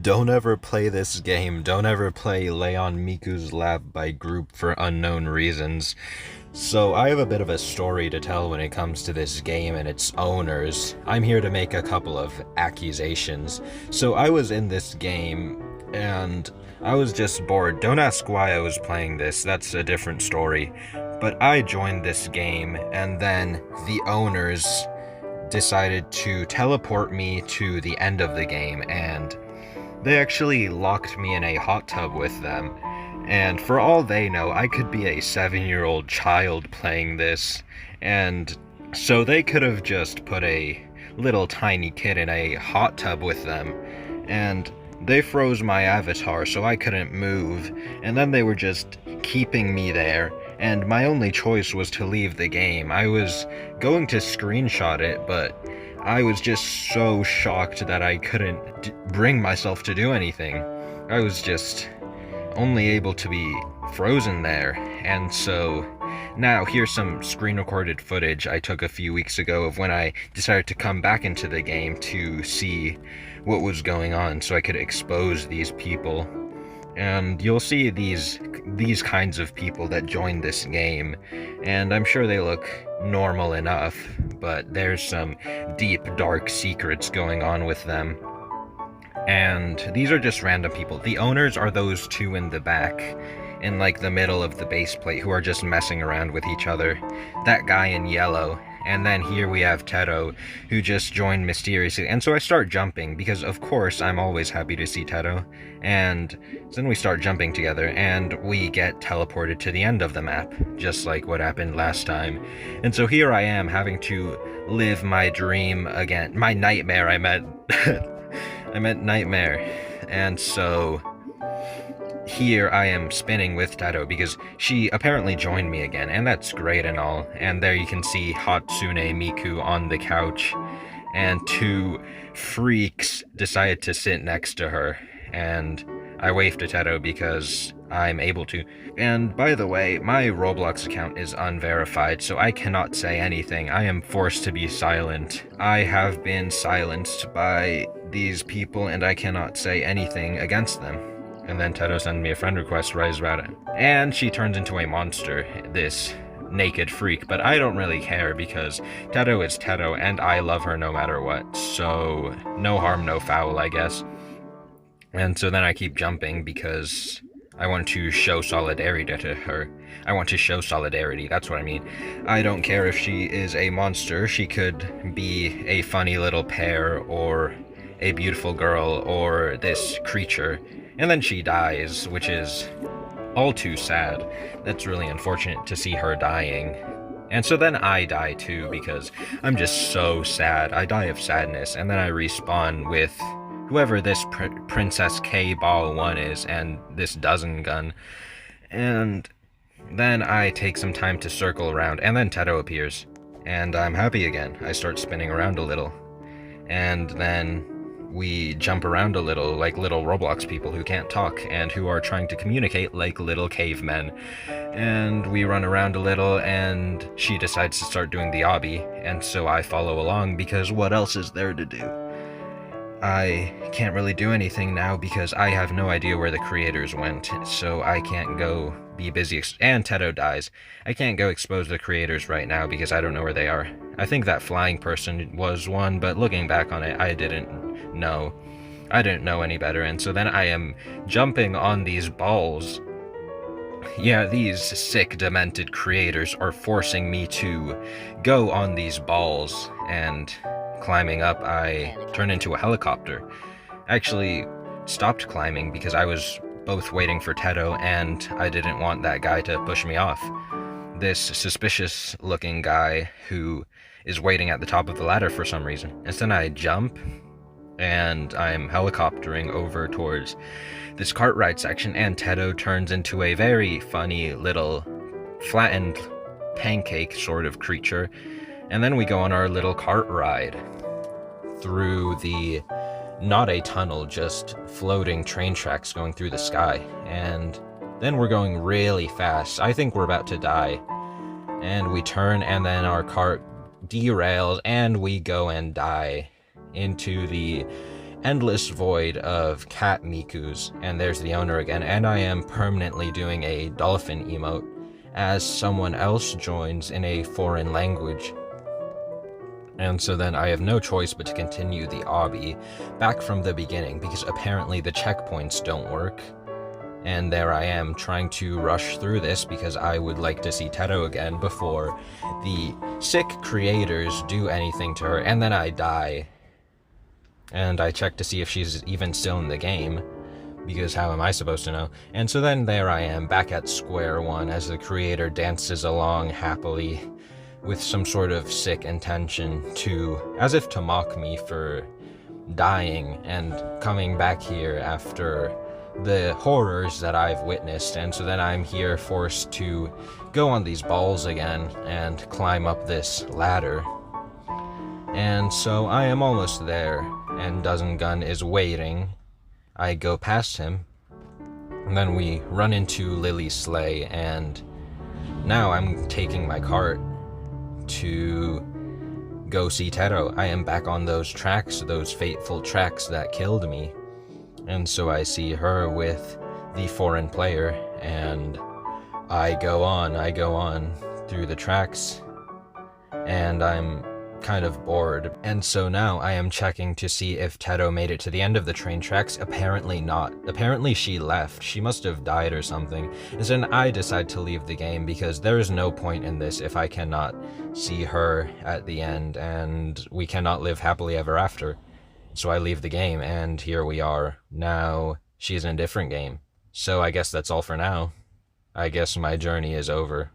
Don't ever play this game. Don't ever play Leon Miku's Lab by Group for unknown reasons. So, I have a bit of a story to tell when it comes to this game and its owners. I'm here to make a couple of accusations. So, I was in this game and I was just bored. Don't ask why I was playing this, that's a different story. But I joined this game and then the owners decided to teleport me to the end of the game, and they actually locked me in a hot tub with them. And for all they know, I could be a 7-year-old child playing this, and so they could have just put a little tiny kid in a hot tub with them, and they froze my avatar so I couldn't move, and then they were just keeping me there, and my only choice was to leave the game. I was going to screenshot it, but I was just so shocked that I couldn't bring myself to do anything. I was just only able to be frozen there, and so now here's some screen recorded footage I took a few weeks ago of when I decided to come back into the game to see what was going on so I could expose these people. And you'll see these kinds of people that join this game, and I'm sure they look normal enough, but there's some deep, dark secrets going on with them. And these are just random people. The owners are those two in the back, in like the middle of the base plate, who are just messing around with each other. That guy in yellow. And then here we have Teto, who just joined mysteriously. And so I start jumping, because of course I'm always happy to see Teto. And then we start jumping together, and we get teleported to the end of the map, just like what happened last time. And so here I am, having to live my dream again. My nightmare, I meant. I meant nightmare. And so here I am spinning with Teto because she apparently joined me again, and that's great and all. And there you can see Hatsune Miku on the couch, and two freaks decided to sit next to her, and I waved to Teto because I'm able to. And by the way, my Roblox account is unverified, so I cannot say anything. I am forced to be silent. I have been silenced by these people, and I cannot say anything against them. And then Teto sends me a friend request, Rise Rata. And she turns into a monster, this naked freak, but I don't really care because Teto is Teto, and I love her no matter what. So, no harm, no foul, I guess. And so then I keep jumping because I want to show solidarity to her. I want to show solidarity, that's what I mean. I don't care if she is a monster. She could be a funny little pear, or a beautiful girl, or this creature. And then she dies, which is all too sad. That's really unfortunate to see her dying. And so then I die too, because I'm just so sad. I die of sadness, and then I respawn with whoever this Princess K Ball 1 is, and this dozen gun. And then I take some time to circle around, and then Teto appears. And I'm happy again. I start spinning around a little. And then we jump around a little like little Roblox people who can't talk and who are trying to communicate like little cavemen. And we run around a little, and she decides to start doing the obby, and so I follow along because what else is there to do? I can't really do anything now because I have no idea where the creators went, so I can't go be busy, and Teto dies. I can't go expose the creators right now because I don't know where they are. I think that flying person was one, but looking back on it, I didn't know. I didn't know any better, and so then I am jumping on these balls. Yeah, these sick, demented creators are forcing me to go on these balls, and climbing up, I turn into a helicopter. I actually stopped climbing because I was both waiting for Teto, and I didn't want that guy to push me off. This suspicious-looking guy who is waiting at the top of the ladder for some reason. And then I jump, and I'm helicoptering over towards this cart ride section, and Teto turns into a very funny little flattened pancake sort of creature. And then we go on our little cart ride through the, not a tunnel, just floating train tracks going through the sky. And then we're going really fast. I think we're about to die. And we turn, and then our cart derails, and we go and die into the endless void of cat Mikus, and there's the owner again, and I am permanently doing a dolphin emote as someone else joins in a foreign language. And so then I have no choice but to continue the obby back from the beginning, because apparently the checkpoints don't work. And there I am trying to rush through this because I would like to see Teto again before the sick creators do anything to her, and then I die. And I check to see if she's even still in the game, because how am I supposed to know? And so then there I am, back at square one, as the creator dances along happily with some sort of sick intention as if to mock me for dying and coming back here after the horrors that I've witnessed. And so then I'm here forced to go on these balls again and climb up this ladder. And so I am almost there, and Dozen Gun is waiting. I go past him, and then we run into Lily's sleigh, and now I'm taking my cart to go see Teto. I am back on those tracks, those fateful tracks that killed me. And so I see her with the foreign player, and I go on through the tracks, and I'm kind of bored. And so now I am checking to see if Teto made it to the end of the train tracks. Apparently not. Apparently she left. She must have died or something. And then I decide to leave the game because there is no point in this if I cannot see her at the end, and we cannot live happily ever after. So I leave the game, and here we are. Now she's in a different game. So I guess that's all for now. I guess my journey is over.